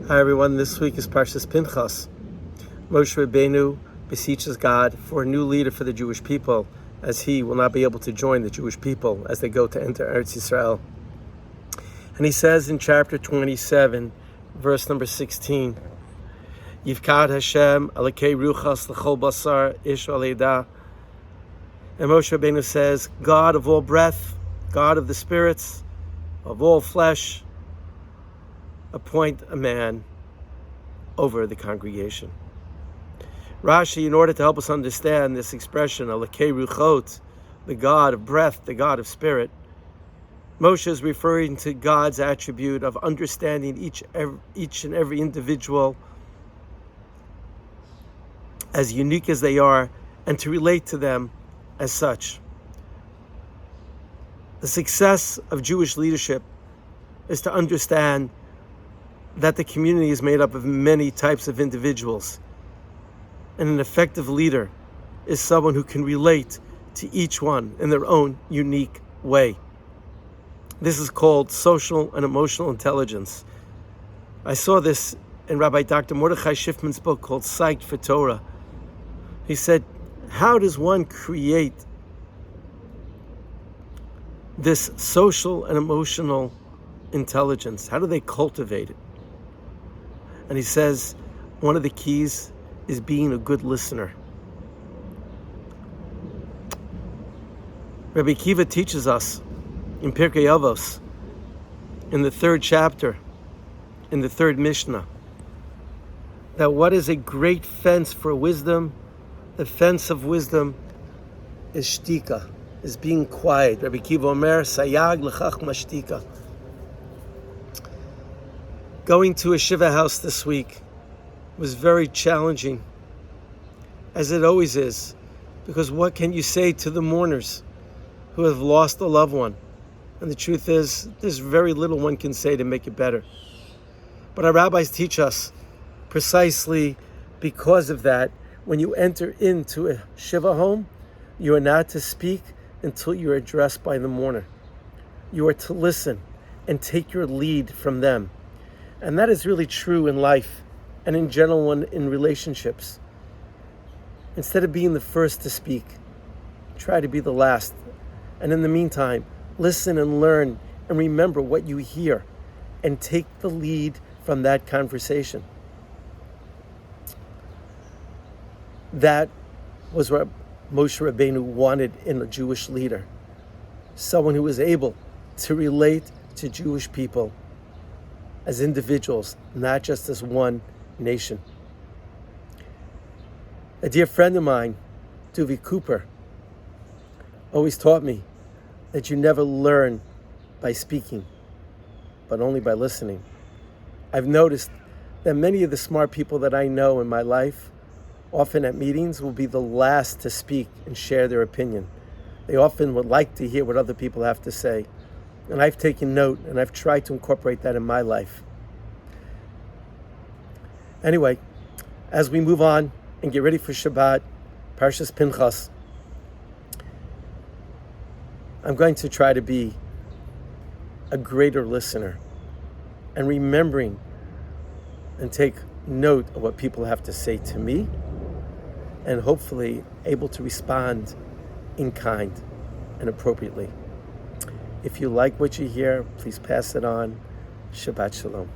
Hi everyone, this week is Pinchas. Moshe Drelich beseeches God for a new leader for the Jewish people, as he will not be able to join the Jewish people as they go to enter Eretz Yisrael. And he says in chapter 27, verse number 16, Yivkad Hashem alakei ruchas l'chol basar ish aleida. And Moshe Rabbeinu says, God of all breath, God of the spirits, of all flesh, appoint a man over the congregation. Rashi, in order to help us understand this expression, alakei ruchot, the God of breath, the God of spirit, Moshe is referring to God's attribute of understanding each and every individual as unique as they are, and to relate to them as such. The success of Jewish leadership is to understand that the community is made up of many types of individuals, and an effective leader is someone who can relate to each one in their own unique way. This is called social and emotional intelligence. I saw this in Rabbi Dr. Mordechai Schiffman's book called Psyched for Torah. He said, how does one create this social and emotional intelligence? How do they cultivate it? And he says, one of the keys is being a good listener. Rabbi Kiva teaches us in Pirkei Avos, in the 3rd chapter, in the 3rd Mishnah, that what is a great fence for wisdom? The fence of wisdom is shtika, is being quiet. Rabbi Kiva Omer, sayag l'chachma shtika. Going to a shiva house this week was very challenging, as it always is, because what can you say to the mourners who have lost a loved one? And the truth is, there's very little one can say to make it better. But our rabbis teach us, precisely because of that, when you enter into a shiva home, you are not to speak until you are addressed by the mourner. You are to listen and take your lead from them. And that is really true in life and in general in relationships. Instead of being the first to speak, try to be the last. And in the meantime, listen and learn and remember what you hear and take the lead from that conversation. That was what Moshe Rabbeinu wanted in a Jewish leader. Someone who was able to relate to Jewish people as individuals, not just as one nation. A dear friend of mine, Duvi Cooper, always taught me that you never learn by speaking, but only by listening. I've noticed that many of the smart people that I know in my life, often at meetings, will be the last to speak and share their opinion. They often would like to hear what other people have to say. And I've taken note, and I've tried to incorporate that in my life. Anyway, as we move on and get ready for Shabbat, Parshas Pinchas, I'm going to try to be a greater listener and remembering and take note of what people have to say to me, and hopefully able to respond in kind and appropriately. If you like what you hear, please pass it on. Shabbat Shalom.